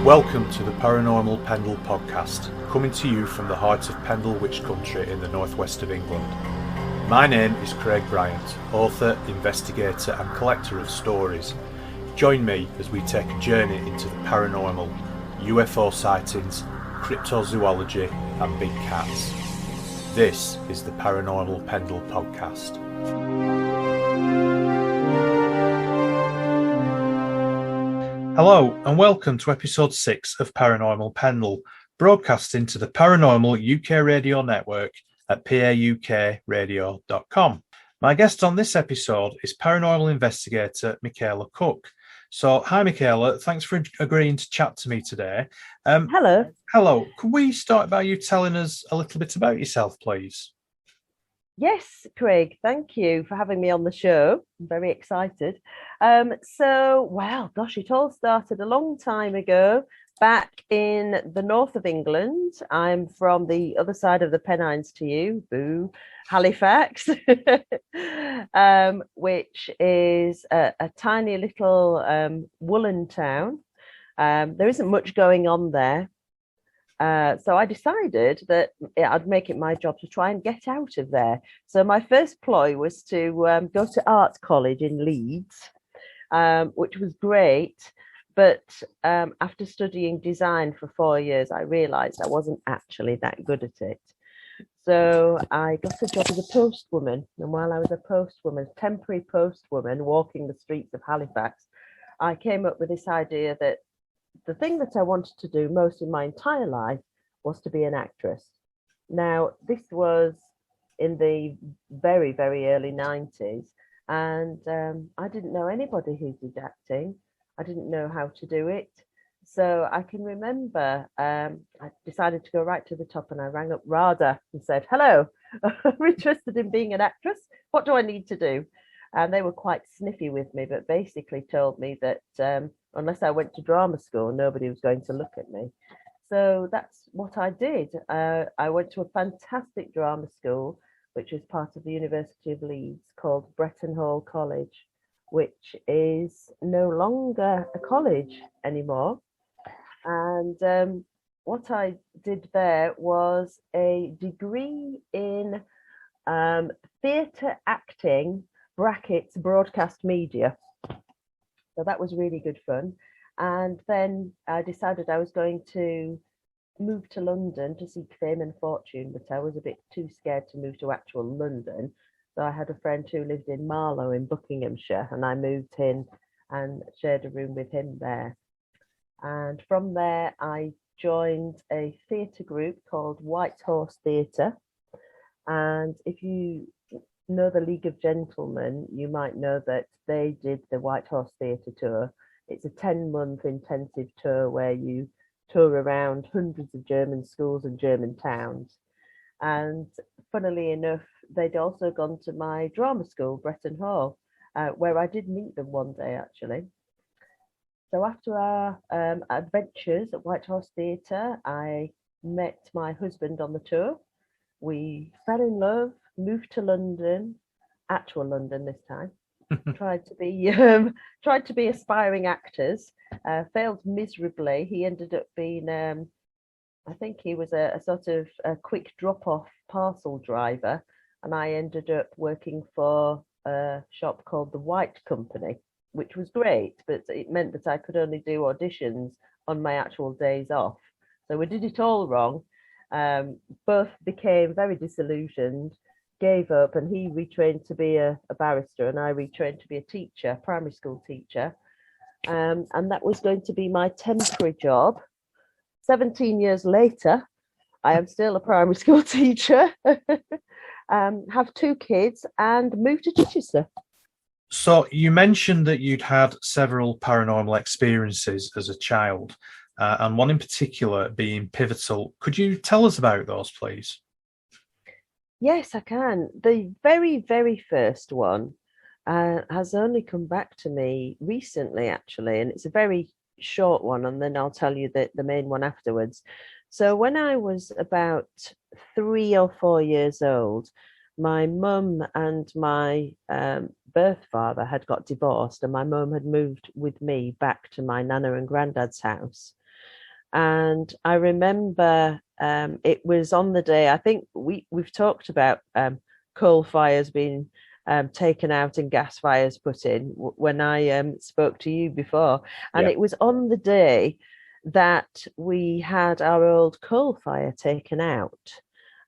Welcome to the Paranormal Pendle podcast, coming to you from the heart of Pendle Witch Country in the northwest of England. My name is Craig Bryant, author, investigator and collector of stories. Join me as we take a journey into the paranormal, UFO sightings, cryptozoology and big cats. This is the Paranormal Pendle podcast. Hello and welcome to episode 6 of Paranormal Pendle, broadcasting to the Paranormal UK radio network at paukradio.com. My guest on this episode is paranormal investigator Michaela Cooke. So, hi Michaela, thanks for agreeing to chat to me today. Hello. Hello, could we start by you telling us a little bit about yourself, please? Yes, Craig, thank you for having me on the show. I'm very excited. It all started a long time ago, back in the north of England. I'm from the other side of the Pennines to you, boo, Halifax, which is a tiny little woolen town. There isn't much going on there. So I decided that I'd make it my job to try and get out of there. So my first ploy was to go to art college in Leeds, which was great. But after studying design for 4 years, I realised I wasn't actually that good at it. So I got a job as a postwoman. And while I was a postwoman, temporary postwoman, walking the streets of Halifax, I came up with this idea that the thing that I wanted to do most in my entire life was to be an actress. Now, this was in the very, very early 90s, and I didn't know anybody who did acting. I didn't know how to do it. So I can remember I decided to go right to the top, and I rang up RADA and said, hello, I'm interested in being an actress. What do I need to do? And they were quite sniffy with me, but basically told me that unless I went to drama school, nobody was going to look at me. So that's what I did. I went to a fantastic drama school, which is part of the University of Leeds, called Bretton Hall College, which is no longer a college anymore. And what I did there was a degree in theatre acting brackets broadcast media. So that was really good fun. And then I decided I was going to move to London to seek fame and fortune, but I was a bit too scared to move to actual London. So I had a friend who lived in Marlow in Buckinghamshire, and I moved in and shared a room with him there. And from there, I joined a theatre group called White Horse Theatre. And if you know the League of Gentlemen, you might know that they did the White Horse Theatre tour. It's a 10-month intensive tour where you tour around hundreds of German schools and German towns. And funnily enough, they'd also gone to my drama school, Bretton Hall, where I did meet them one day, actually. So after our adventures at White Horse Theatre, I met my husband on the tour. We fell in love, moved to London, actual London this time. tried to be aspiring actors, failed miserably. He ended up being, I think he was a sort of a quick drop-off parcel driver, and I ended up working for a shop called the White Company, which was great, but it meant that I could only do auditions on my actual days off. So we did it all wrong. Both became very disillusioned, gave up, and he retrained to be a barrister, and I retrained to be a teacher, primary school teacher. And that was going to be my temporary job. 17 years later, I am still a primary school teacher, have 2 kids, and moved to Chichester. So you mentioned that you'd had several paranormal experiences as a child, and one in particular being pivotal. Could you tell us about those, please? Yes, I can. The very, very first one has only come back to me recently, actually, and it's a very short one, and then I'll tell you the main one afterwards. So when I was about 3 or 4 years old, my mum and my birth father had got divorced, and my mum had moved with me back to my nana and granddad's house. And I remember it was on the day, I think we've talked about coal fires being taken out and gas fires put in when I spoke to you before. And Yeah. it was on the day that we had our old coal fire taken out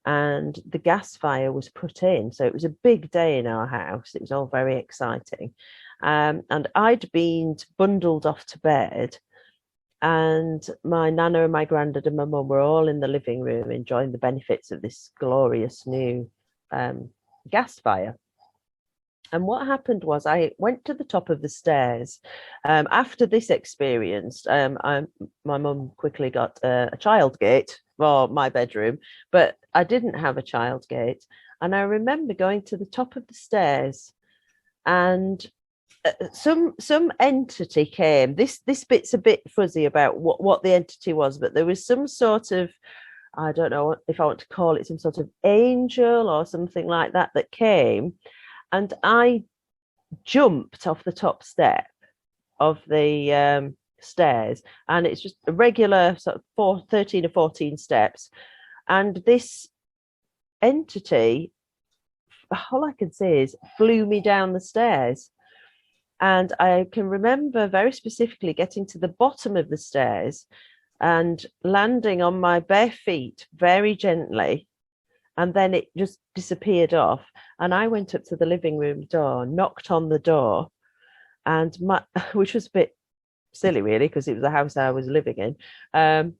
and the gas fire was put in. So it was a big day in our house. It was all very exciting. And I'd been bundled off to bed, and my nana and my granddad and my mum were all in the living room enjoying the benefits of this glorious new gas fire. And what happened was I went to the top of the stairs. After this experience, my mum quickly got a child gate for my bedroom, but I didn't have a child gate. And I remember going to the top of the stairs, and some entity came. This bit's a bit fuzzy about what the entity was, but there was some sort of, I don't know if I want to call it some sort of angel or something like that came, and I jumped off the top step of the stairs, and it's just a regular sort of 13 or 14 steps, and this entity, all I can say is, flew me down the stairs. And I can remember very specifically getting to the bottom of the stairs and landing on my bare feet very gently. And then it just disappeared off. And I went up to the living room door, knocked on the door, and which was a bit silly, really, because it was the house I was living in.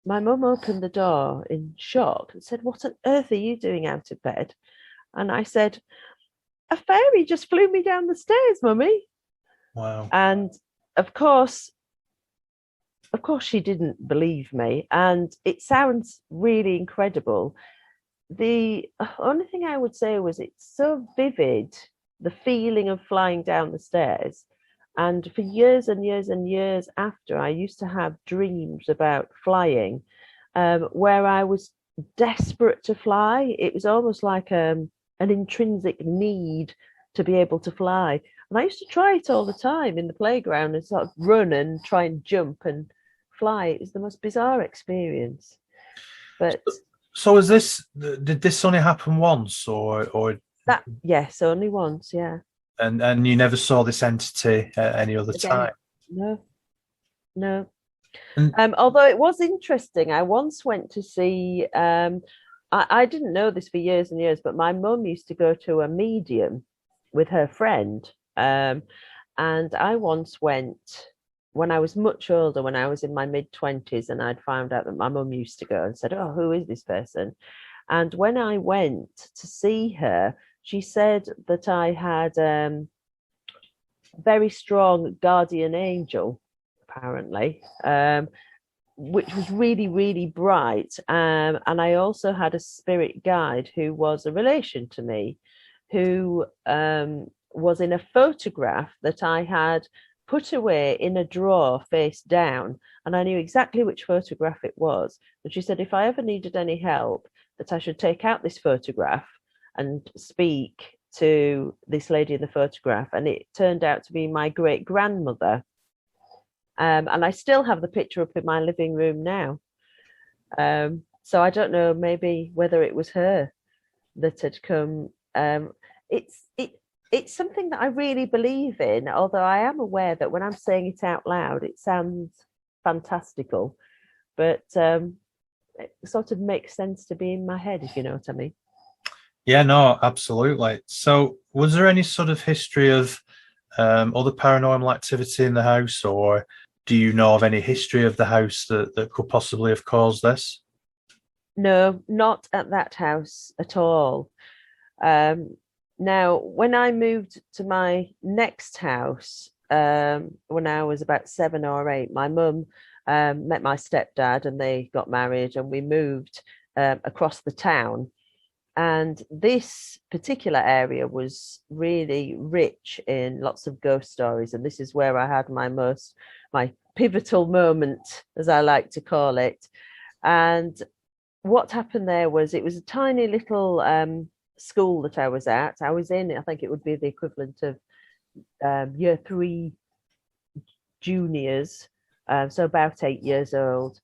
My mum opened the door in shock and said, "What on earth are you doing out of bed?" And I said, "A fairy just flew me down the stairs, Mummy." Wow. And of course she didn't believe me, and it sounds really incredible. The only thing I would say was it's so vivid, the feeling of flying down the stairs. And for years and years and years after, I used to have dreams about flying, where I was desperate to fly. It was almost like an intrinsic need to be able to fly. And I used to try it all the time in the playground and sort of run and try and jump and fly. It was the most bizarre experience. But so did this only happen once, or that, yes, only once, yeah. And you never saw this entity at any other time? No. And Although it was interesting, I once went to see, I didn't know this for years and years, but my mum used to go to a medium with her friend. And I once went when I was much older, when I was in my mid-20s, and I'd found out that my mum used to go and said, "Oh, who is this person?" And when I went to see her, she said that I had very strong guardian angel, apparently, which was really, really bright. And I also had a spirit guide who was a relation to me, who was in a photograph that I had put away in a drawer face down. And I knew exactly which photograph it was. And she said, if I ever needed any help, that I should take out this photograph and speak to this lady in the photograph. And it turned out to be my great grandmother. And I still have the picture up in my living room now. So I don't know, maybe whether it was her that had come. It's something that I really believe in, although I am aware that when I'm saying it out loud, it sounds fantastical, but it sort of makes sense to be in my head, if you know what I mean. Yeah, no, absolutely. So was there any sort of history of other paranormal activity in the house, or do you know of any history of the house that could possibly have caused this? No, not at that house at all. Now, when I moved to my next house, when I was about 7 or 8, my mum met my stepdad and they got married, and we moved across the town. And this particular area was really rich in lots of ghost stories. And this is where I had my pivotal moment, as I like to call it. And what happened there was, it was a tiny little school that I was at. I was in, I think it would be the equivalent of year 3 juniors, so about 8 years old.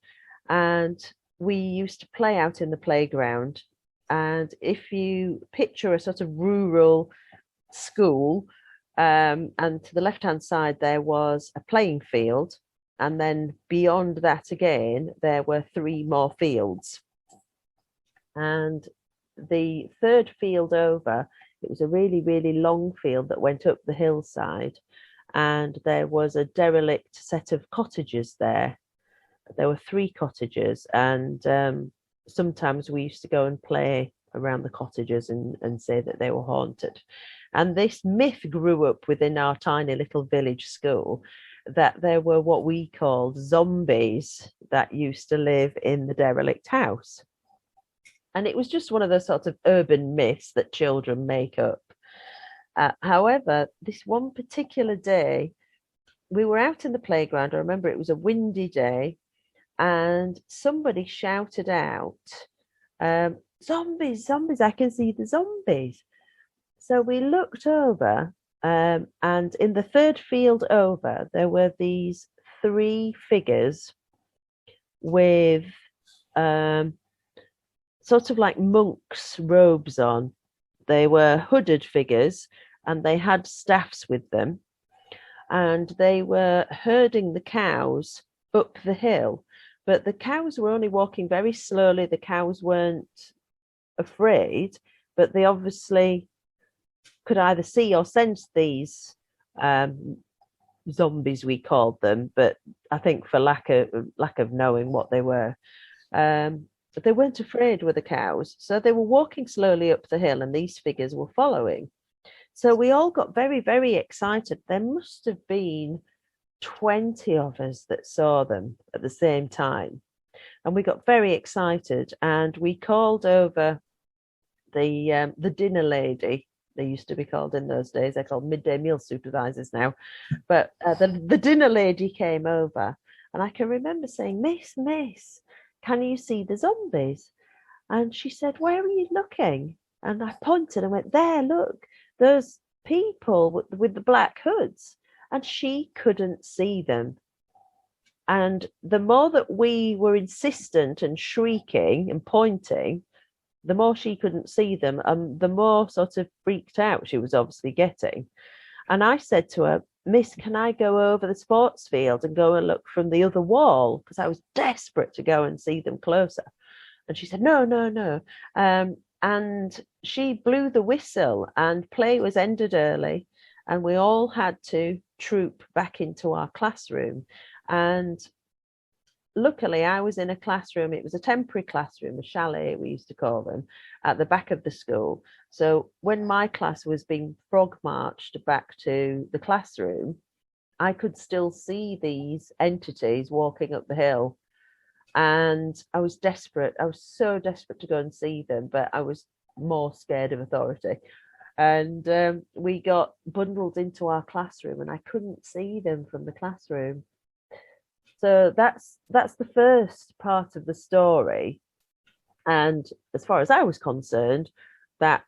and we used to play out in the playground. And if you picture a sort of rural school, and to the left-hand side there was a playing field, and then beyond that again there were 3 more fields. And the third field over, it was a really, really long field that went up the hillside, and there was a derelict set of cottages there. There were 3 cottages, and sometimes we used to go and play around the cottages and say that they were haunted. And this myth grew up within our tiny little village school, that there were what we called zombies that used to live in the derelict house. And it was just one of those sorts of urban myths that children make up. However, this one particular day, we were out in the playground. I remember it was a windy day, and somebody shouted out, zombies, zombies, I can see the zombies. So we looked over, and in the third field over, there were these 3 figures with sort of like monks' robes on. They were hooded figures, and they had staffs with them, and they were herding the cows up the hill. But the cows were only walking very slowly. The cows weren't afraid, but they obviously could either see or sense these zombies, we called them, but I think for lack of knowing what they were. But they weren't afraid, were the cows. So they were walking slowly up the hill, and these figures were following. So we all got very, very excited. There must have been 20 of us that saw them at the same time. And we got very excited, and we called over the dinner lady. They used to be called in those days. They're called midday meal supervisors now. But the dinner lady came over, and I can remember saying, Miss, can you see the zombies? And she said, where are you looking? And I pointed and went, there, look, those people with the black hoods. And she couldn't see them. And the more that we were insistent and shrieking and pointing, the more she couldn't see them, and the more sort of freaked out she was obviously getting. And I said to her, Miss, can I go over the sports field and go and look from the other wall? Because I was desperate to go and see them closer. And she said, no. And she blew the whistle, and play was ended early, and we all had to troop back into our classroom. And luckily, I was in a classroom. It was a temporary classroom, a chalet, we used to call them, at the back of the school. So when my class was being frog marched back to the classroom, I could still see these entities walking up the hill. And I was desperate. I was so desperate to go and see them, but I was more scared of authority. And we got bundled into our classroom, and I couldn't see them from the classroom. So that's the first part of the story. And as far as I was concerned, that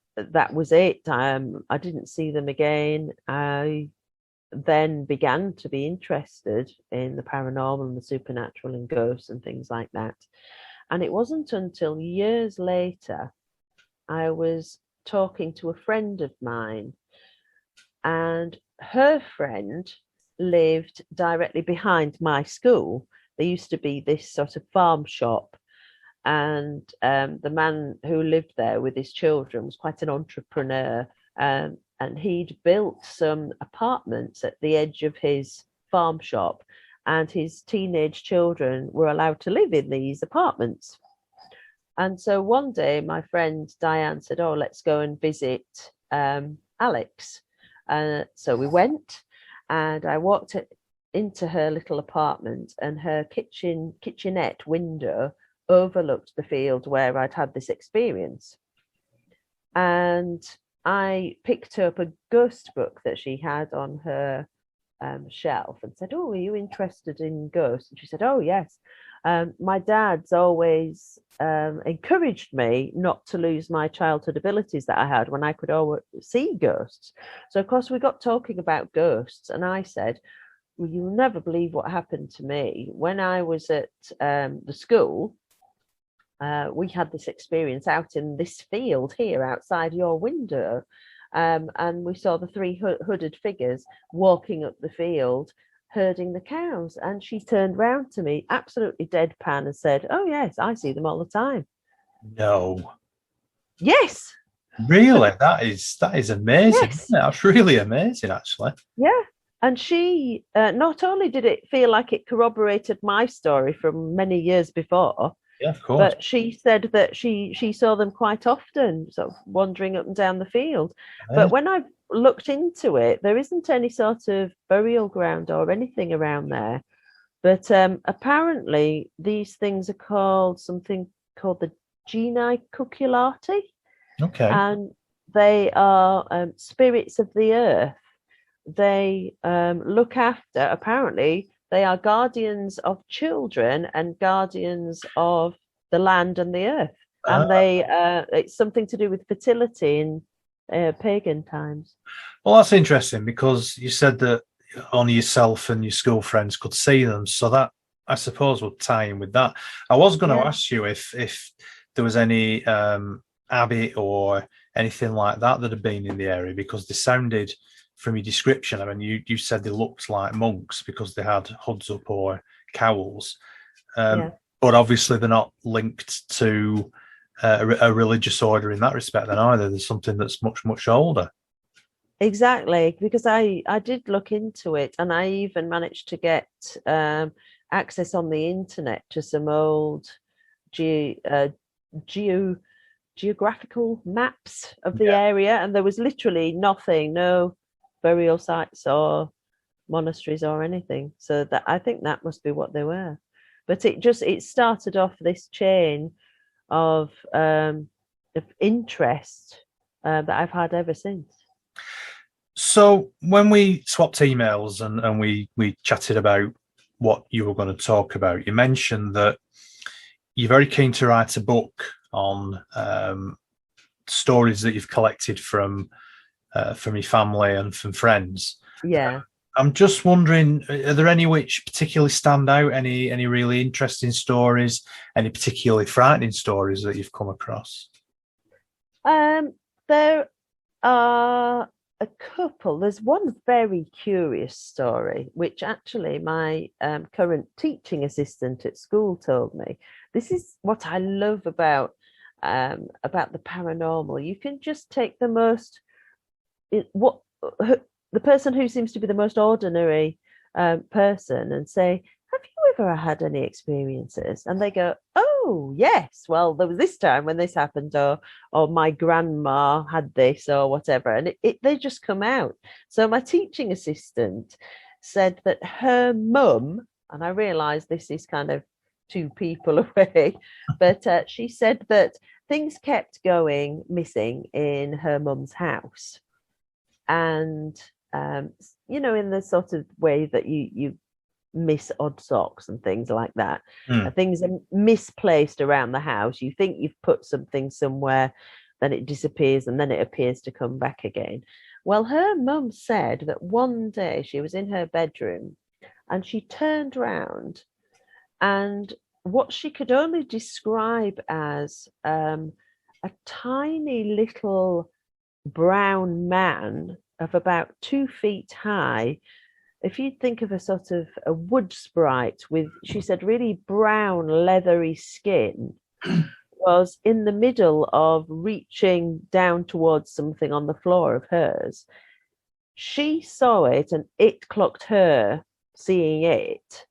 was it. I didn't see them again. I then began to be interested in the paranormal and the supernatural and ghosts and things like that. And it wasn't until years later I was talking to a friend of mine, and her friend lived directly behind my school. There used to be this sort of farm shop, and the man who lived there with his children was quite an entrepreneur, and he'd built some apartments at the edge of his farm shop, and his teenage children were allowed to live in these apartments. And so one day my friend Diane said, oh, let's go and visit Alex. So we went, and I walked into her little apartment, and her kitchenette window overlooked the field where I'd had this experience. And I picked up a ghost book that she had on her shelf and said, oh, are you interested in ghosts? And she said, oh, yes. My dad's always encouraged me not to lose my childhood abilities that I had when I could always see ghosts. So, of course, we got talking about ghosts, and I said, you'll never believe what happened to me when I was at the school. We had this experience out in this field here outside your window, and we saw the three hooded figures walking up the field, herding the cows. And she turned round to me, absolutely deadpan, and said, "Oh yes, I see them all the time." No. Yes. Really? That is amazing. Yes. That's really amazing, actually. Yeah. And she not only did it feel like it corroborated my story from many years before, Yeah, of course. but she said that she saw them quite often, sort of wandering up and down the field. But when I looked into it, there isn't any sort of burial ground or anything around there. But apparently these things are called something called the Geni Cuculati. Okay. And they are spirits of the earth. They look after, apparently, they are guardians of children and guardians of the land and the earth. And it's something to do with fertility in pagan times. Well, that's interesting because you said that only yourself and your school friends could see them. So that, I suppose, would tie in with that. I was going to ask you if there was any abbey or anything like that had been in the area, because they sounded, from your description, I mean, you said they looked like monks because they had hoods up or cowls, but obviously they're not linked to a religious order in that respect then either. There's something that's much, much older. Exactly, because I did look into it, and I even managed to get access on the internet to some old geographical maps of the area, and there was literally nothing, no burial sites or monasteries or anything. So that, I think that must be what they were. But it started off this chain of interest that I've had ever since. So when we swapped emails and we chatted about what you were going to talk about, you mentioned that you're very keen to write a book on stories that you've collected from your family and from friends. Yeah. I'm just wondering, are there any which particularly stand out? Any really interesting stories? Any particularly frightening stories that you've come across? There are a couple. There's one very curious story, which actually my current teaching assistant at school told me. This is what I love about the paranormal. You can just take the person who seems to be the most ordinary person and say, "Have you ever had any experiences?" And they go, "Oh yes, well, there was this time when this happened, or my grandma had this, or whatever," and they just come out. So my teaching assistant said that her mum, and I realise this is kind of two people away, but she said that things kept going missing in her mum's house, and in the sort of way that you miss odd socks and things like that. Things are misplaced around the house. You think you've put something somewhere, then it disappears, and then it appears to come back again. Well, her mum said that one day she was in her bedroom and she turned round, and what she could only describe as a tiny little brown man of about 2 feet high. If you think of a sort of a wood sprite with, she said, really brown leathery skin, was in the middle of reaching down towards something on the floor of hers. She saw it and it clocked her seeing it.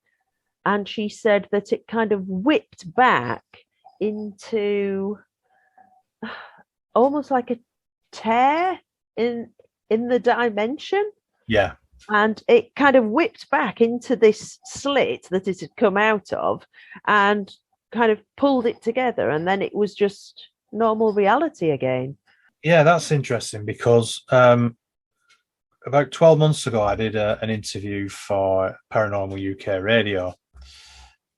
And she said that it kind of whipped back into almost like a tear in the dimension. Yeah. And it kind of whipped back into this slit that it had come out of and kind of pulled it together. And then it was just normal reality again. Yeah, that's interesting because about 12 months ago, I did an interview for Paranormal UK Radio.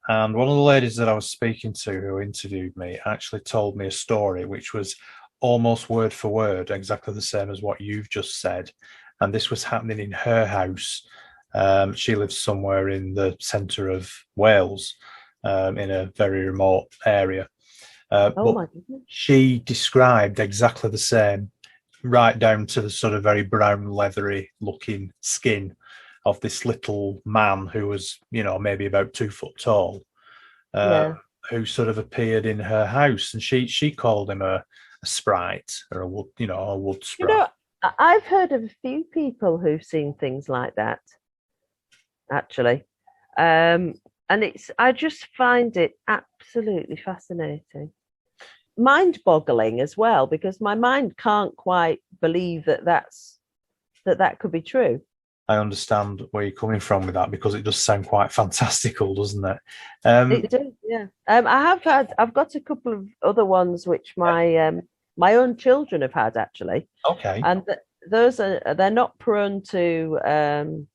And one of the ladies that I was speaking to who interviewed me actually told me a story which was almost word for word exactly the same as what you've just said. And this was happening in her house. She lives somewhere in the centre of Wales, in a very remote area. Oh But my goodness. she described exactly the same, right down to the sort of very brown, leathery looking skin of this little man who was, maybe about 2 foot tall, Yeah. who sort of appeared in her house, and she called him a sprite, or a wood You sprite. know, I've heard of a few people who've seen things like that, actually. Um, and I just find it absolutely fascinating. Mind-boggling as well, because my mind can't quite believe that could be true. I understand where you're coming from with that, because it does sound quite fantastical, doesn't it? It does, yeah. I've got a couple of other ones which my own children have had, actually, Okay. and they're not prone to.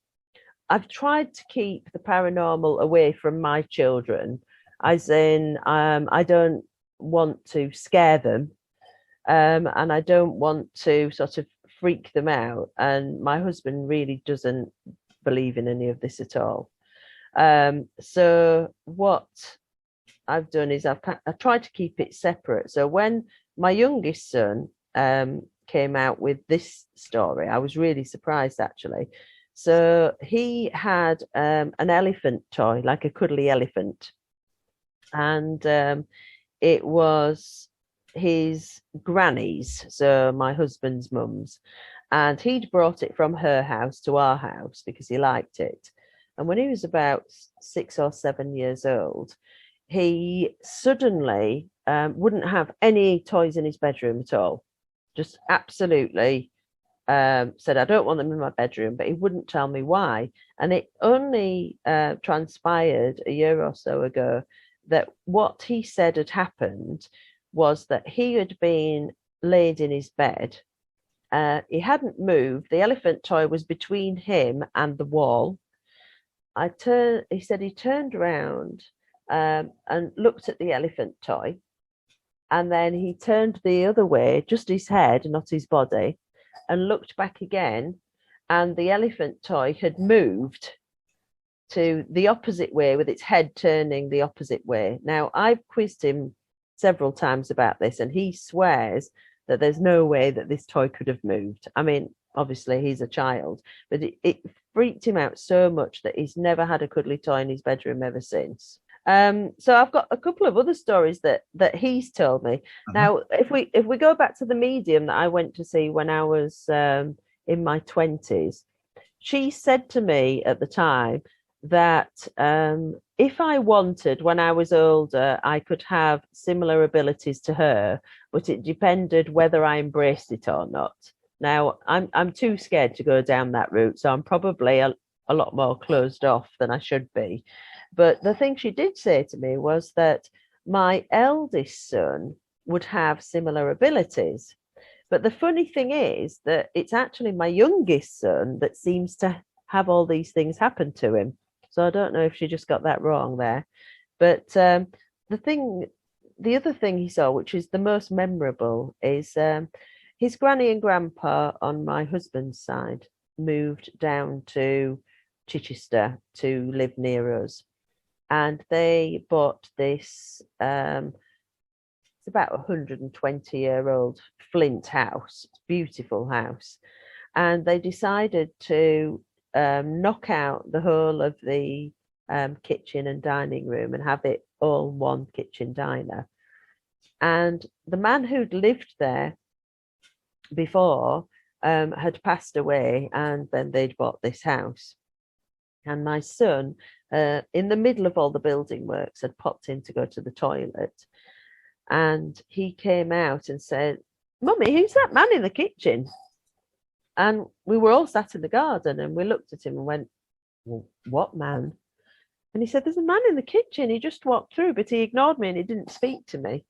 I've tried to keep the paranormal away from my children, as in, I don't want to scare them, and I don't want to sort of freak them out. And my husband really doesn't believe in any of this at all. So what I've done is I tried to keep it separate. So when my youngest son came out with this story, I was really surprised, actually. So he had an elephant toy, like a cuddly elephant, and it was his granny's, so my husband's mum's, and he'd brought it from her house to our house because he liked it. And when he was about 6 or 7 years old, he suddenly wouldn't have any toys in his bedroom at all. Just absolutely said, I don't want them in my bedroom, but he wouldn't tell me why. And it only transpired a year or so ago that what he said had happened was that he had been laid in his bed. He hadn't moved. The elephant toy was between him and the wall. He said he turned around and looked at the elephant toy. And then he turned the other way, just his head, not his body, and looked back again. And the elephant toy had moved to the opposite way, with its head turning the opposite way. Now, I've quizzed him several times about this, and he swears that there's no way that this toy could have moved. I mean, obviously he's a child, but it freaked him out so much that he's never had a cuddly toy in his bedroom ever since. So I've got a couple of other stories that he's told me. Now, if we go back to the medium that I went to see when I was in my 20s, she said to me at the time that if I wanted, when I was older, I could have similar abilities to her, but it depended whether I embraced it or not. Now, I'm too scared to go down that route, so I'm probably a lot more closed off than I should be. But the thing she did say to me was that my eldest son would have similar abilities. But the funny thing is that it's actually my youngest son that seems to have all these things happen to him. So I don't know if she just got that wrong there. But the other thing he saw, which is the most memorable, is his granny and grandpa on my husband's side moved down to Chichester to live near us. And they bought this, it's about 120-year-old flint house, beautiful house. And they decided to knock out the whole of the kitchen and dining room and have it all one kitchen diner. And the man who'd lived there before had passed away, and then they'd bought this house. And my son, in the middle of all the building works, had popped in to go to the toilet. And he came out and said, Mummy, who's that man in the kitchen? And we were all sat in the garden, and we looked at him and went, well, what man? And he said, there's a man in the kitchen. He just walked through, but he ignored me and he didn't speak to me.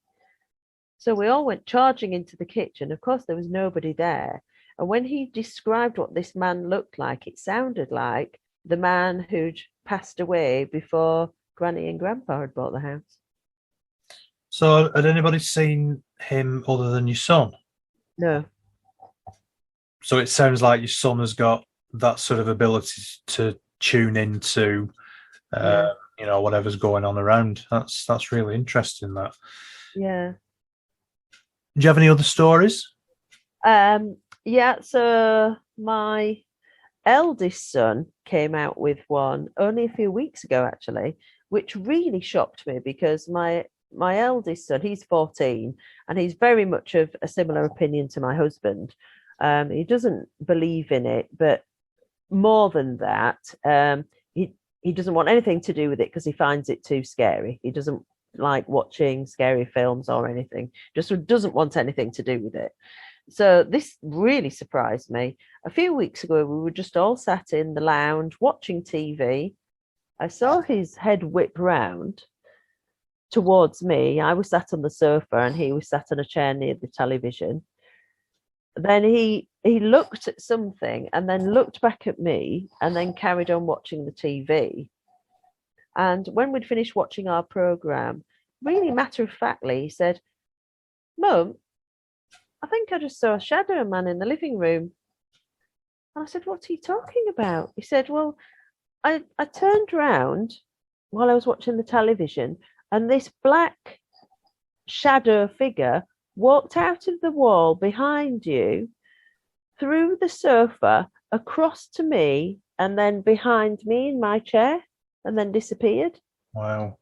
So we all went charging into the kitchen. Of course, there was nobody there. And when he described what this man looked like, it sounded like the man who'd passed away before Granny and Grandpa had bought the house. So had anybody seen him other than your son? No. So it sounds like your son has got that sort of ability to tune into Yeah. whatever's going on around. That's really interesting. That. Yeah. Do you have any other stories? Yeah. So my eldest son came out with one only a few weeks ago, actually, which really shocked me because my eldest son, he's 14, and he's very much of a similar opinion to my husband. He doesn't believe in it, but more than that, he doesn't want anything to do with it because he finds it too scary. He doesn't like watching scary films or anything. Just doesn't want anything to do with it. So this really surprised me. A few weeks ago, we were just all sat in the lounge watching TV. I saw his head whip round towards me. I was sat on the sofa and he was sat on a chair near the television. Then he looked at something and then looked back at me and then carried on watching the TV. And when we'd finished watching our program, really matter of factly, he said, "Mum, I think I just saw a shadow man in the living room." And I said, "What are you talking about?" He said, "Well, I turned round while I was watching the television and this black shadow figure walked out of the wall behind you, through the sofa, across to me, and then behind me in my chair, and then disappeared." Wow.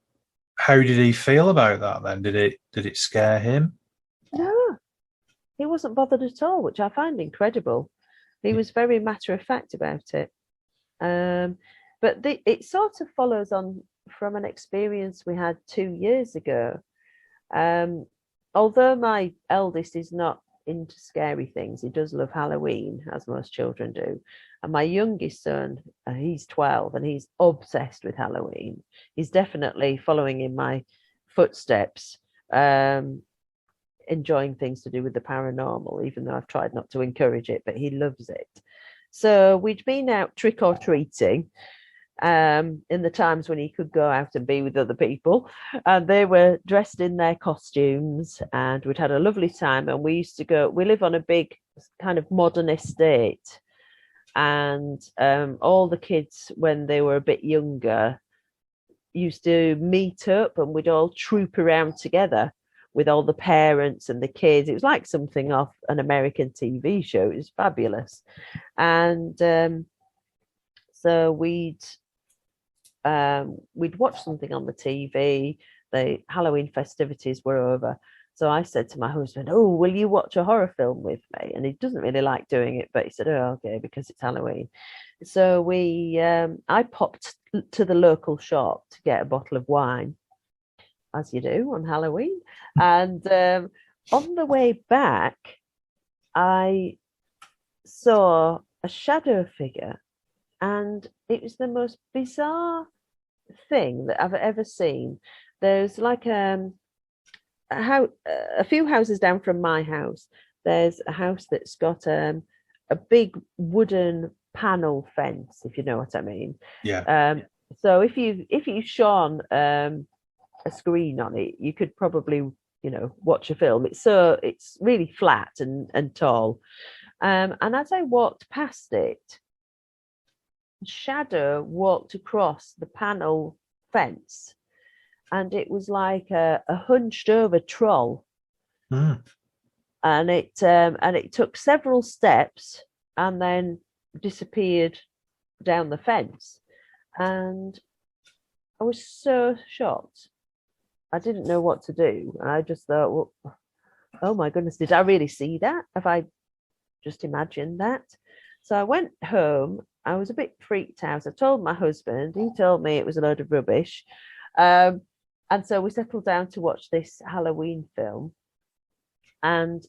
How did he feel about that then? Did it scare him? No, he wasn't bothered at all, which I find incredible. He was very matter of fact about it. But it sort of follows on from an experience we had 2 years ago. Although my eldest is not into scary things, he does love Halloween, as most children do. And my youngest son, he's 12 and he's obsessed with Halloween. He's definitely following in my footsteps, enjoying things to do with the paranormal, even though I've tried not to encourage it, but he loves it. So we'd been out trick or treating in the times when he could go out and be with other people, and they were dressed in their costumes, and we'd had a lovely time. And we live on a big kind of modern estate, and all the kids, when they were a bit younger, used to meet up and we'd all troop around together with all the parents and the kids. It was like something off an American TV show. It was fabulous. And so we'd watch something on the TV. The Halloween festivities were over. So I said to my husband, "Oh, will you watch a horror film with me?" And he doesn't really like doing it, but he said, "Oh, okay," because it's Halloween. So I popped to the local shop to get a bottle of wine, as you do on Halloween. And on the way back, I saw a shadow figure, and it was the most bizarre thing that I've ever seen. There's like a few houses down from my house. There's a house that's got a big wooden panel fence, if you know what I mean. Yeah. So if you shone a screen on it, you could probably watch a film. It's really flat and tall. And as I walked past it, shadow walked across the panel fence, and it was like a hunched over troll. And it took several steps and then disappeared down the fence. And I was so shocked. I didn't know what to do. And I just thought, well, oh my goodness, did I really see that? Have I just imagined that? So I went home. I was a bit freaked out. I told my husband. He told me it was a load of rubbish. And so we settled down to watch this Halloween film. And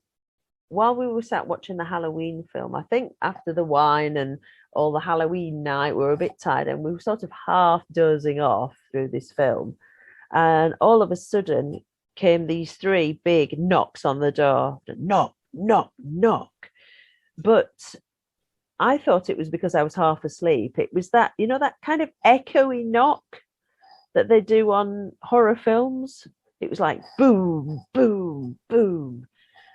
while we were sat watching the Halloween film, I think after the wine and all the Halloween night, we were a bit tired and we were sort of half dozing off through this film. And all of a sudden came these three big knocks on the door. Knock, knock, knock. But I thought it was because I was half asleep. It was that kind of echoey knock that they do on horror films. It was like boom, boom, boom.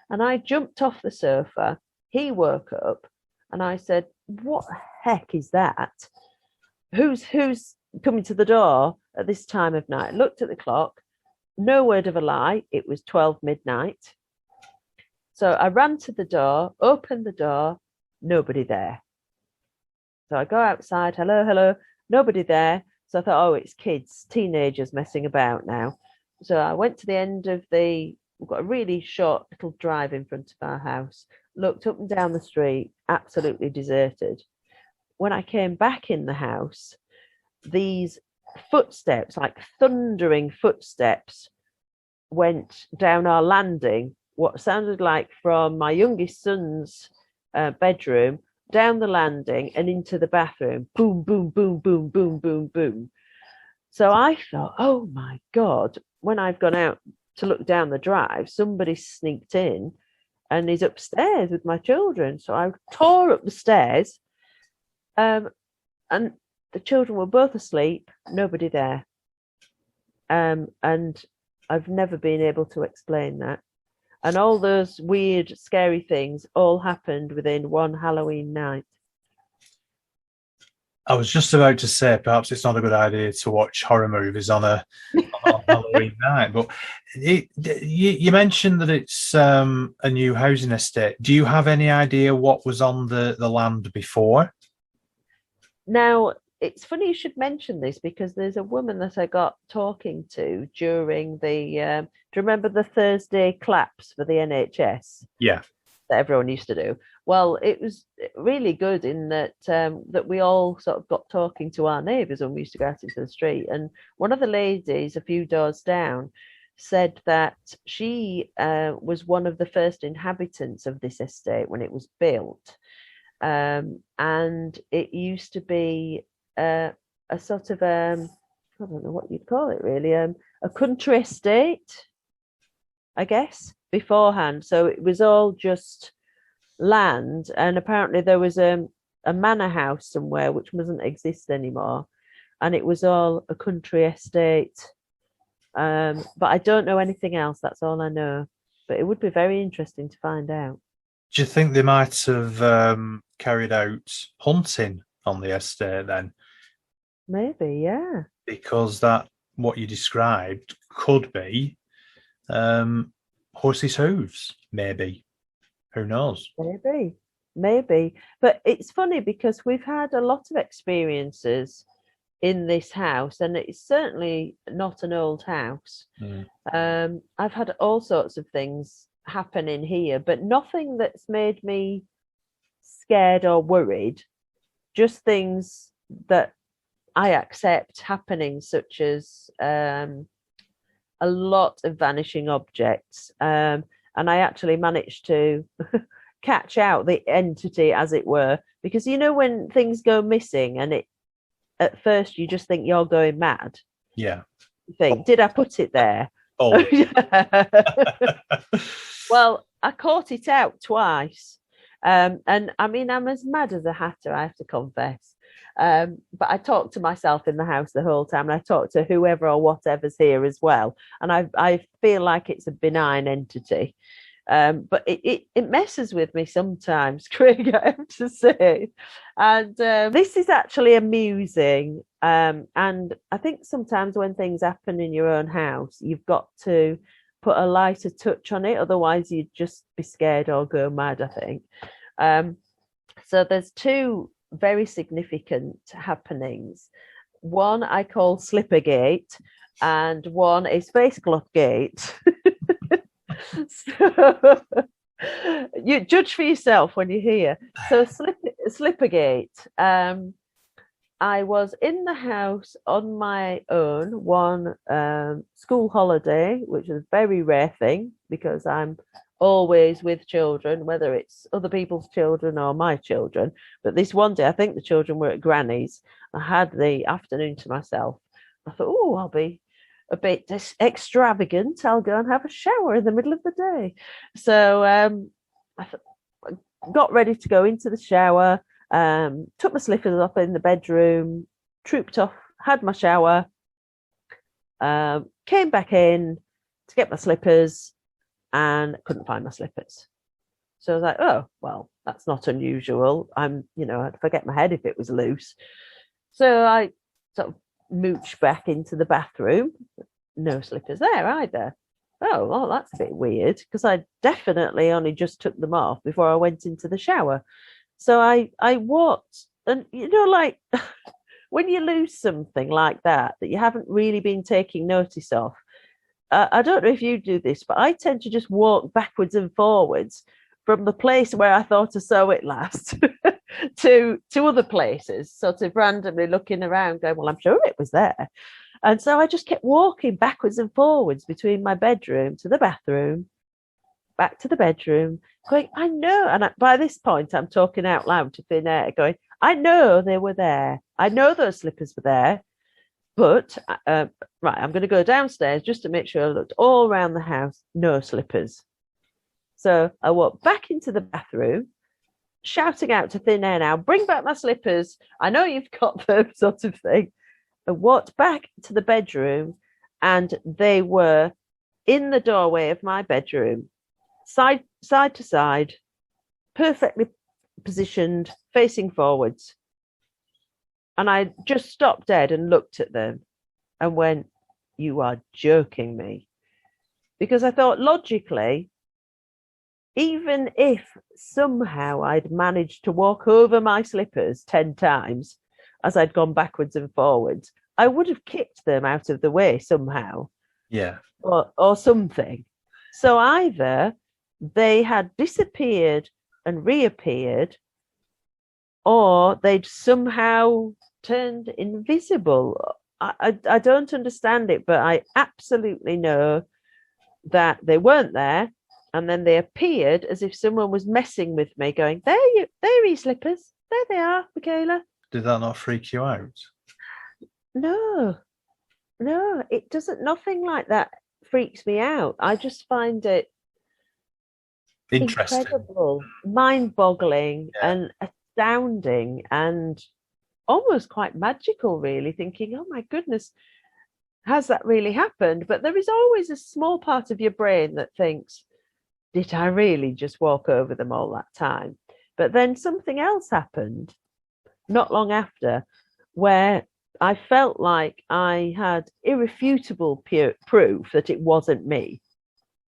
And I jumped off the sofa. He woke up and I said, "What the heck is that?" who's coming to the door at this time of night? Looked at the clock. No word of a lie. It was 12 midnight. So I ran to the door, opened the door, nobody there. So I go outside, hello, hello, nobody there. So I thought, oh, it's kids, teenagers messing about now. So I went to the end of we've got a really short little drive in front of our house, looked up and down the street, absolutely deserted. When I came back in the house, these footsteps, like thundering footsteps, went down our landing, what sounded like from my youngest son's bedroom down the landing and into the bathroom. Boom, boom, boom, boom, boom, boom, boom. So I thought, oh my God, when I've gone out to look down the drive, somebody sneaked in and is upstairs with my children. So I tore up the stairs, and the children were both asleep, nobody there. And I've never been able to explain that. And all those weird, scary things all happened within one Halloween night. I was just about to say, perhaps it's not a good idea to watch horror movies on a Halloween night. But you mentioned that it's a new housing estate. Do you have any idea what was on the land before? Now, it's funny you should mention this, because there's a woman that I got talking to during the do you remember the Thursday claps for the NHS? Yeah. That everyone used to do. Well, it was really good in that that we all sort of got talking to our neighbours when we used to go out into the street. And one of the ladies a few doors down said that she was one of the first inhabitants of this estate when it was built. And it used to be a sort of I don't know what you'd call it really, a country estate, I guess, beforehand. So it was all just land, and apparently there was a manor house somewhere which doesn't exist anymore, and it was all a country estate. But I don't know anything else. That's all I know. But it would be very interesting to find out. Do you think they might have carried out hunting on the estate then? Maybe, yeah. Because that, what you described, could be horses' hooves, maybe. Who knows? Maybe. But it's funny because we've had a lot of experiences in this house, and it's certainly not an old house. I've had all sorts of things happen in here, but nothing that's made me scared or worried. Just things that I accept happening, such as a lot of vanishing objects. And I actually managed to catch out the entity, as it were, because you know when things go missing and it at first you just think you're going mad. Yeah. You think, did I put it there? Oh. Well, I caught it out twice. And I mean, I'm as mad as a hatter, I have to confess. But I talk to myself in the house the whole time, and I talk to whoever or whatever's here as well. And I feel like it's a benign entity. But it messes with me sometimes, Craig, I have to say. And this is actually amusing. And I think sometimes when things happen in your own house, you've got to put a lighter touch on it. Otherwise, you'd just be scared or go mad, I think. So there's two very significant happenings. One I call Slippergate, and one is Face Glove Gate. So you judge for yourself when you hear. So Slippergate. I was in the house on my own one school holiday, which is a very rare thing because I'm always with children, whether it's other people's children or my children. But this one day, I think the children were at Granny's. I had the afternoon to myself. I thought, oh, I'll be a bit extravagant. I'll go and have a shower in the middle of the day. So I got ready to go into the shower, took my slippers off in the bedroom, trooped off, had my shower, came back in to get my slippers, and couldn't find my slippers. So I was like, oh, well, that's not unusual. I'd forget my head if it was loose. So I sort of mooch back into the bathroom. No slippers there either. Oh, well, that's a bit weird because I definitely only just took them off before I went into the shower. So I walked, and like when you lose something like that you haven't really been taking notice of. I don't know if you do this, but I tend to just walk backwards and forwards from the place where I thought I saw it last to other places, sort of randomly looking around, going, well, I'm sure it was there. And so I just kept walking backwards and forwards between my bedroom to the bathroom, back to the bedroom, going, I know. And by this point, I'm talking out loud to thin air, going, I know they were there. I know those slippers were there. But, right, I'm going to go downstairs just to make sure I looked all around the house. No slippers. So I walked back into the bathroom, shouting out to thin air now, bring back my slippers. I know you've got them, sort of thing. I walked back to the bedroom, and they were in the doorway of my bedroom, side to side, perfectly positioned, facing forwards. And I just stopped dead and looked at them and went, you are joking me. Because I thought, logically, even if somehow I'd managed to walk over my slippers 10 times as I'd gone backwards and forwards, I would have kicked them out of the way somehow. Yeah. Or something. So either they had disappeared and reappeared, or they'd somehow turned invisible. I don't understand it, but I absolutely know that they weren't there, and then they appeared as if someone was messing with me, going, there are your slippers. There they are, Michaela. Did that not freak you out? No, it doesn't. Nothing like that freaks me out. I just find it interesting, incredible, mind-boggling, and astounding, and almost quite magical, really, thinking, oh my goodness, has that really happened? But there is always a small part of your brain that thinks, did I really just walk over them all that time? But then something else happened not long after, where I felt like I had irrefutable proof that it wasn't me.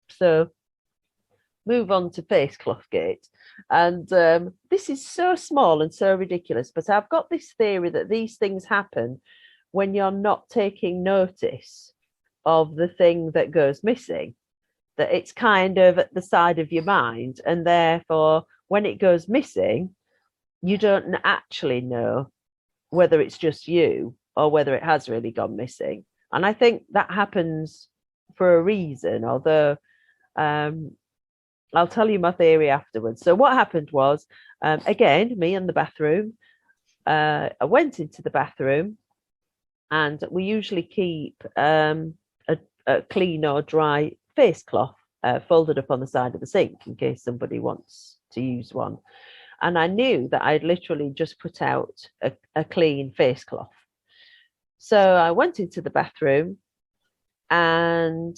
So move on to face cloth gate. And this is so small and so ridiculous, but I've got this theory that these things happen when you're not taking notice of the thing that goes missing, that it's kind of at the side of your mind, and therefore when it goes missing, you don't actually know whether it's just you or whether it has really gone missing. And I think that happens for a reason, although I'll tell you my theory afterwards. So what happened was, again, me in the bathroom, I went into the bathroom, and we usually keep a clean or dry face cloth folded up on the side of the sink in case somebody wants to use one. And I knew that I'd literally just put out a clean face cloth. So I went into the bathroom and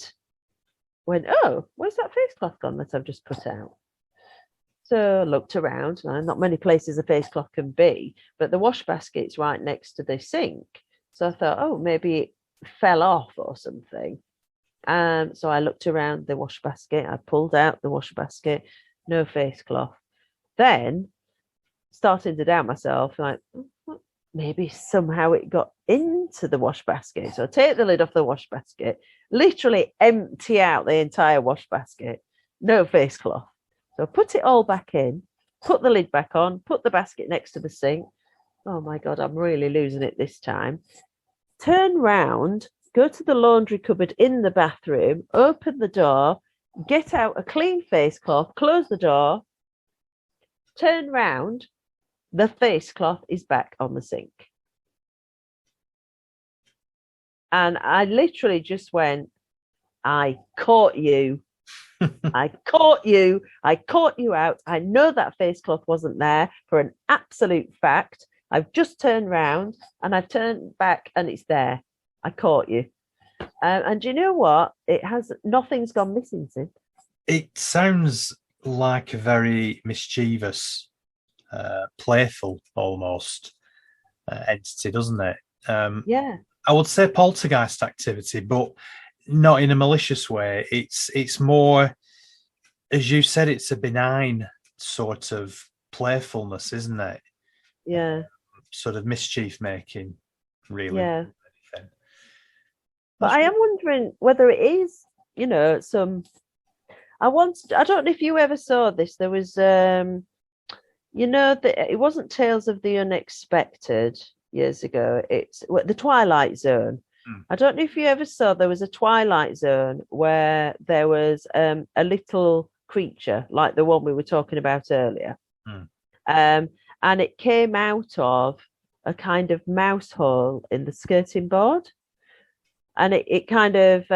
went, oh, where's that face cloth gone that I've just put out? So I looked around, and not many places a face cloth can be, but the wash basket's right next to the sink. So I thought, oh, maybe it fell off or something. So I looked around the wash basket. I pulled out the wash basket, no face cloth. Then starting to doubt myself, like, maybe somehow it got into the wash basket. So I take the lid off the wash basket, literally empty out the entire wash basket, no face cloth. So I put it all back in, put the lid back on, put the basket next to the sink. Oh my God, I'm really losing it this time. Turn round, go to the laundry cupboard in the bathroom, open the door, get out a clean face cloth, close the door, turn round, the face cloth is back on the sink. And I literally just went, I caught you. I caught you. I caught you out. I know that face cloth wasn't there for an absolute fact. I've just turned round and I've turned back and it's there. I caught you. And you know what? Nothing's gone missing since. It sounds like a very mischievous, playful almost entity, doesn't it? Yeah. I would say poltergeist activity, but not in a malicious way. It's more, as you said, it's a benign sort of playfulness, isn't it? Yeah. Sort of mischief making, really. Yeah. But That's I am wondering whether it is, some. I don't know if you ever saw this. There was, it wasn't Tales of the Unexpected years ago. It's the Twilight Zone. I don't know if you ever saw, there was a Twilight Zone where there was a little creature like the one we were talking about earlier. And it came out of a kind of mouse hole in the skirting board. And it kind of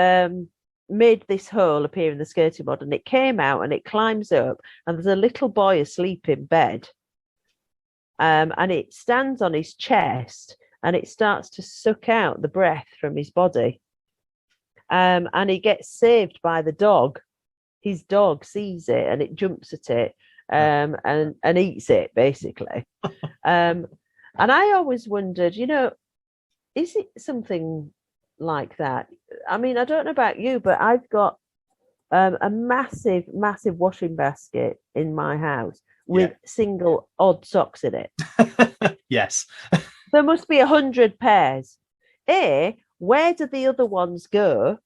made this hole appear in the skirting board, and it came out and it climbs up, and there's a little boy asleep in bed. And it stands on his chest and it starts to suck out the breath from his body. And he gets saved by the dog. His dog sees it and it jumps at it and eats it, basically. And I always wondered, is it something like that? I mean, I don't know about you, but I've got a massive washing basket in my house with single odd socks in it. Yes. There must be 100 pairs. A, where do the other ones go?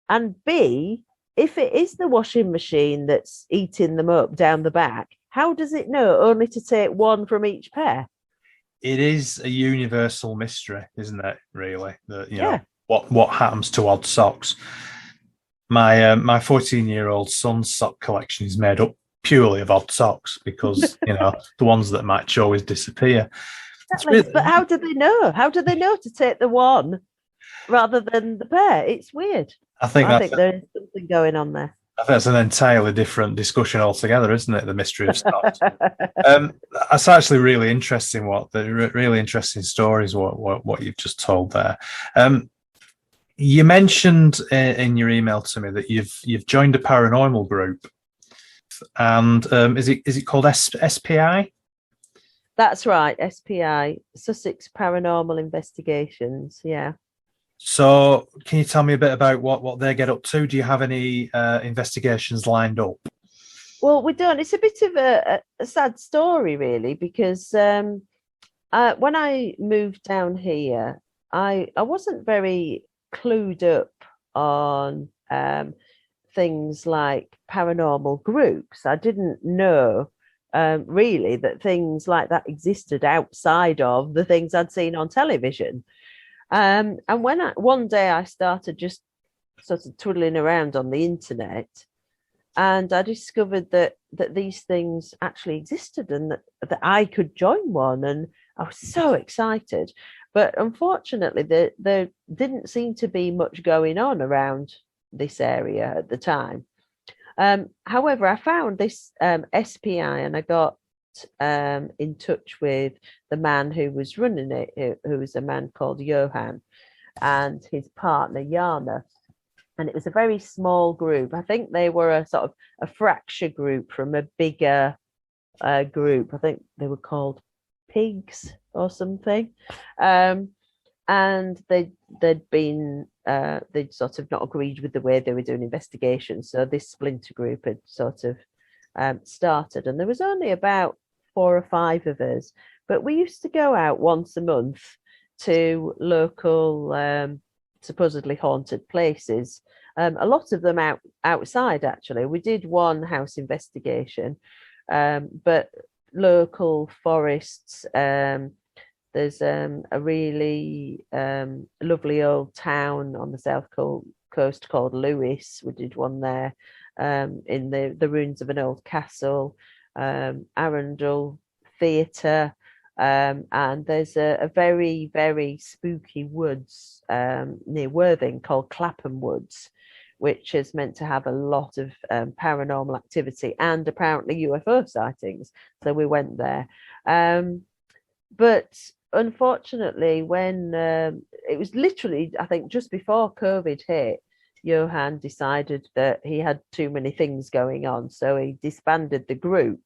And B, if it is the washing machine that's eating them up down the back, how does it know only to take one from each pair? It is a universal mystery, isn't it? Really, know what happens to odd socks. My 14-year-old son's sock collection is made up purely of odd socks because the ones that match always disappear. Really... But how do they know? How do they know to take the one rather than the pair? It's weird. I think there's something going on there. I think that's an entirely different discussion altogether, isn't it? The mystery of socks. That's actually really interesting. Really interesting stories. What you've just told there. You mentioned in your email to me that you've joined a paranormal group, and is it called SPI? That's right, SPI, Sussex Paranormal Investigations. Yeah. So, can you tell me a bit about what they get up to? Do you have any investigations lined up? Well, we don't. It's a bit of a sad story, really, because when I moved down here, I wasn't very clued up on things like paranormal groups. I didn't know really that things like that existed outside of the things I'd seen on television. And when one day I started just sort of twiddling around on the internet, and I discovered that these things actually existed and that I could join one, and I was so excited. But unfortunately, there didn't seem to be much going on around this area at the time. However, I found this SPI, and I got in touch with the man who was running it, who was a man called Johan, and his partner Jana. And it was a very small group. I think they were a sort of a fracture group from a bigger group. I think they were called Pigs or something. And they'd sort of not agreed with the way they were doing investigations. So this splinter group had sort of started, and there was only about 4 or 5 of us, but we used to go out once a month to local supposedly haunted places. A lot of them outside, actually. We did one house investigation, but local forests. There's a really lovely old town on the south coast called Lewis. We did one there in the ruins of an old castle, Arundel Theatre, and there's a very, very spooky woods near Worthing called Clapham Woods, which is meant to have a lot of paranormal activity and apparently UFO sightings. So we went there. But unfortunately, when it was literally, I think, just before COVID hit, Johan decided that he had too many things going on. So he disbanded the group,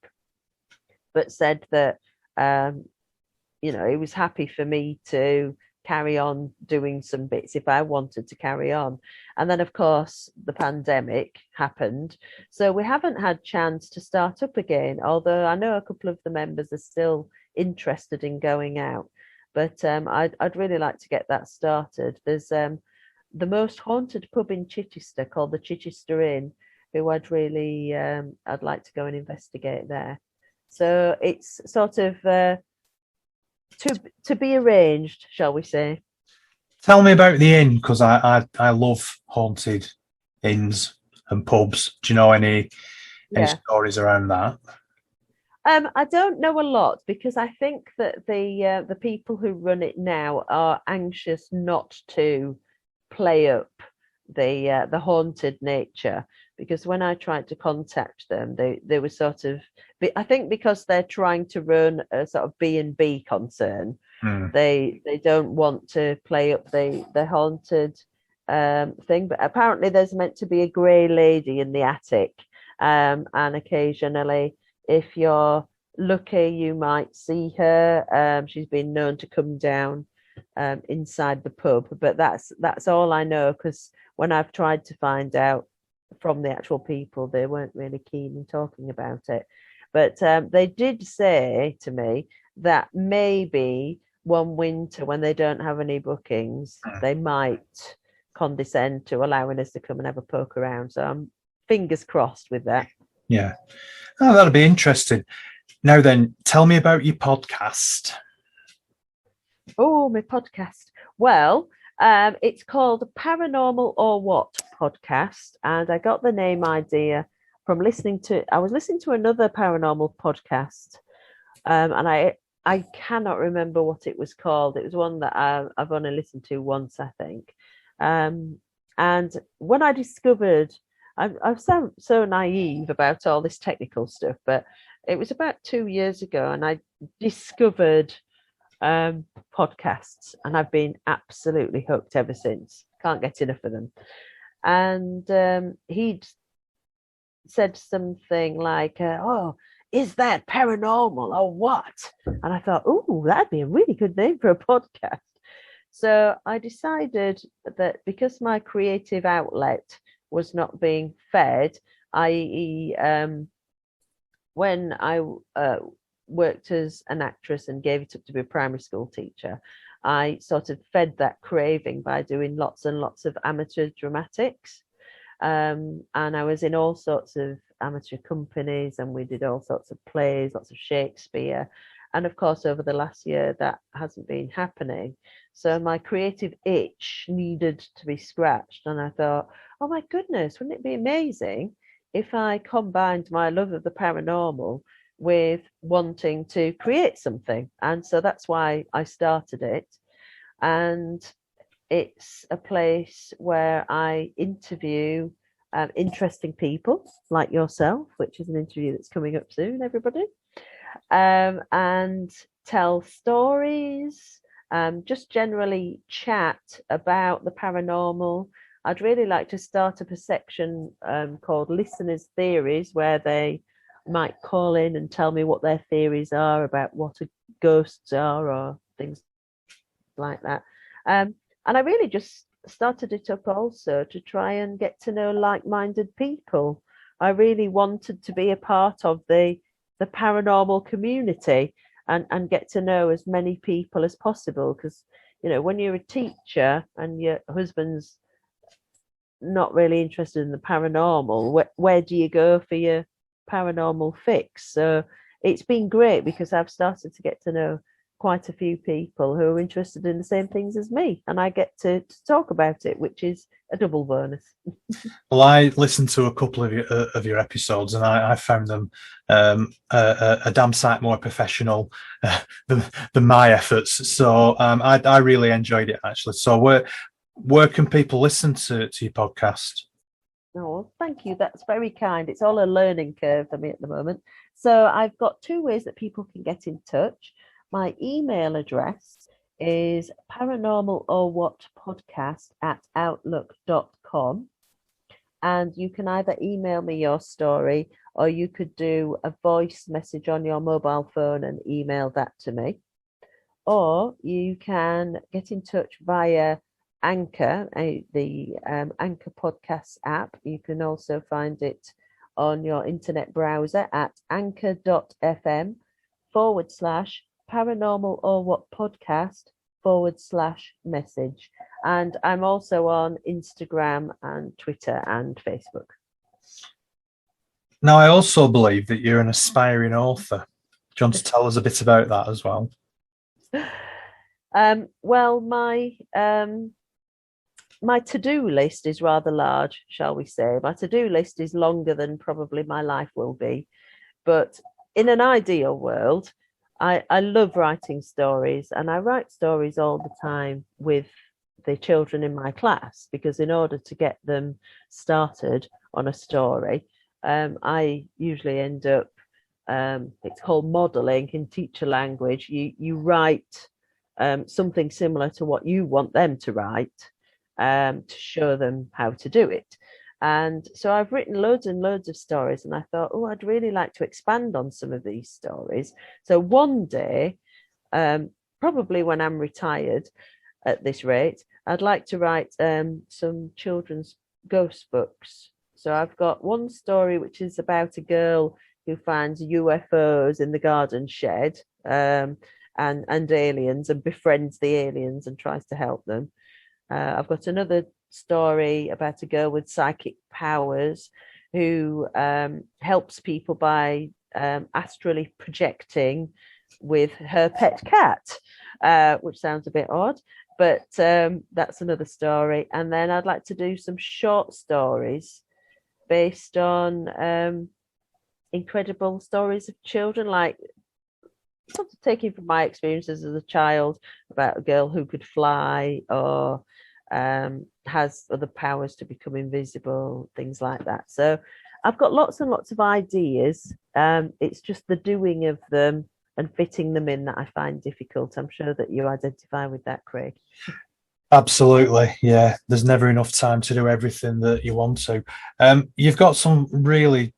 but said that he was happy for me to carry on doing some bits if I wanted to carry on. And then, of course, the pandemic happened. So we haven't had chance to start up again, although I know a couple of the members are still interested in going out. But I'd really like to get that started. There's the most haunted pub in Chichester called the Chichester Inn, who I'd like to go and investigate there. So it's sort of to be arranged, shall we say. Tell me about the inn, because I love haunted inns and pubs. Do you know any stories around that? I don't know a lot, because I think that the people who run it now are anxious not to play up the haunted nature. Because when I tried to contact them, they were sort of, I think because they're trying to run a sort of B&B concern, they don't want to play up the haunted thing. But apparently there's meant to be a grey lady in the attic, and occasionally, if you're lucky, you might see her. She's been known to come down inside the pub, but that's all I know, because when I've tried to find out from the actual people, they weren't really keen in talking about it. But they did say to me that maybe one winter, when they don't have any bookings, they might condescend to allowing us to come and have a poke around. So I'm fingers crossed with that. Yeah. Oh, that'll be interesting. Now then, tell me about your podcast. Oh, my podcast. Well, it's called Paranormal or What podcast, and I got the name idea from I was listening to another paranormal podcast, and I cannot remember what it was called. It was one that I've only listened to once, I think. And when I discovered, I sound so naive about all this technical stuff, but it was about 2 years ago, and I discovered podcasts, and I've been absolutely hooked ever since. Can't get enough of them. And he'd said something like, "Oh, is that paranormal or what?" And I thought, "Oh, that'd be a really good name for a podcast." So I decided that because my creative outlet was not being fed, i.e., when I worked as an actress and gave it up to be a primary school teacher, I sort of fed that craving by doing lots and lots of amateur dramatics. And I was in all sorts of amateur companies, and we did all sorts of plays, lots of Shakespeare. And of course, over the last year, that hasn't been happening. So my creative itch needed to be scratched. And I thought, oh my goodness, wouldn't it be amazing if I combined my love of the paranormal with wanting to create something? And so that's why I started it. And it's a place where I interview interesting people like yourself, which is an interview that's coming up soon, everybody, and tell stories, just generally chat about the paranormal. I'd really like to start up a section called Listeners' Theories, where they might call in and tell me what their theories are about what ghosts are or things like that. And I really just started it up also to try and get to know like-minded people. I really wanted to be a part of the paranormal community and get to know as many people as possible, because when you're a teacher and your husband's not really interested in the paranormal, where do you go for your paranormal fix? So it's been great because I've started to get to know quite a few people who are interested in the same things as me, and I get to talk about it, which is a double bonus. Well, I listened to a couple of your episodes, and I found them a damn sight more professional than my efforts. So I really enjoyed it, actually. So where can people listen to your podcast? Oh, thank you. That's very kind. It's all a learning curve for me at the moment. So I've got 2 ways that people can get in touch. My email address is paranormalorwhatpodcast@outlook.com. And you can either email me your story, or you could do a voice message on your mobile phone and email that to me. or you can get in touch via Anchor, the Anchor podcast app. You can also find it on your internet browser at anchor.fm/paranormal or what podcast /message. And I'm also on Instagram and Twitter and Facebook. Now, I also believe that you're an aspiring author. Do you want to tell us a bit about that as well? Well, my to-do list is rather large, shall we say. My to-do list is longer than probably my life will be. But in an ideal world, I love writing stories, and I write stories all the time with the children in my class, because in order to get them started on a story, I usually end up, it's called modeling in teacher language. You write something similar to what you want them to write, to show them how to do it. And so I've written loads and loads of stories, and I thought, oh, I'd really like to expand on some of these stories. So one day, probably when I'm retired at this rate, I'd like to write some children's ghost books. So I've got one story which is about a girl who finds UFOs in the garden shed, and aliens, and befriends the aliens and tries to help them. I've got another story about a girl with psychic powers who helps people by astrally projecting with her pet cat, which sounds a bit odd, but that's another story. And then I'd like to do some short stories based on incredible stories of children, like sort of taking from my experiences as a child about a girl who could fly, or has other powers to become invisible, things like that. So I've got lots and lots of ideas. It's just the doing of them and fitting them in that I find difficult. I'm sure that you identify with that, Craig. Absolutely, yeah. There's never enough time to do everything that you want to. You've got some really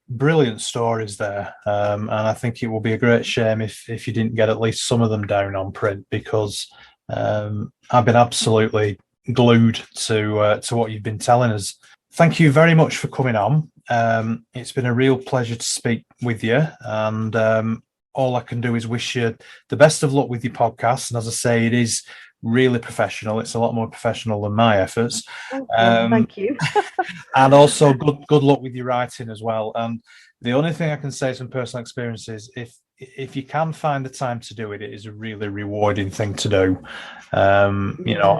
brilliant stories there, and I think it will be a great shame if you didn't get at least some of them down on print, because I've been absolutely glued to what you've been telling us. Thank you very much for coming on. It's been a real pleasure to speak with you, and all I can do is wish you the best of luck with your podcast. And as I say, it is really professional. It's a lot more professional than my efforts. Thank you. And also good luck with your writing as well. And the only thing I can say from personal experience is if you can find the time to do it, it is a really rewarding thing to do. You know,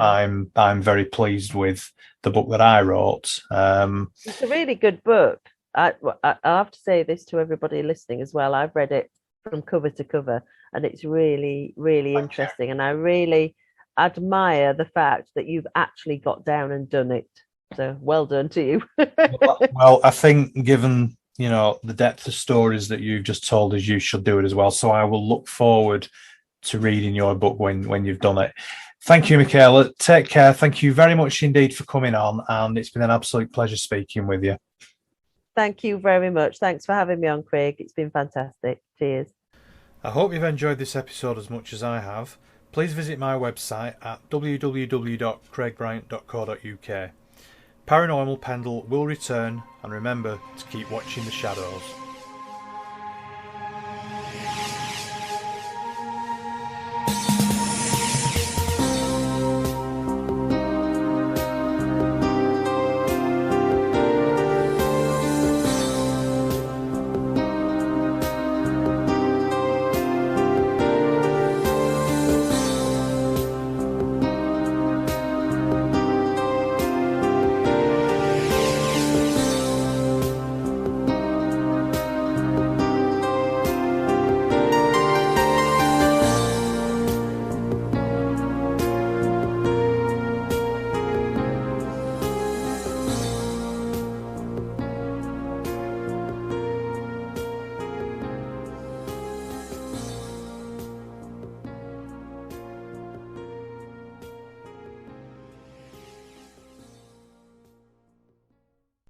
I'm very pleased with the book that I wrote. It's a really good book. I have to say this to everybody listening as well. I've read it from cover to cover, and it's really, really interesting. And I really admire the fact that you've actually got down and done it. So well done to you. Well, I think given, you know, the depth of stories that you've just told us, you should do it as well. So I will look forward to reading your book when you've done it. Thank you, Michaela. Take care. Thank you very much indeed for coming on, and it's been an absolute pleasure speaking with you. Thank you very much. Thanks for having me on, Craig. It's been fantastic. Cheers. I hope you've enjoyed this episode as much as I have. Please visit my website at www.craigbryant.co.uk. Paranormal Pendle will return, and remember to keep watching the shadows.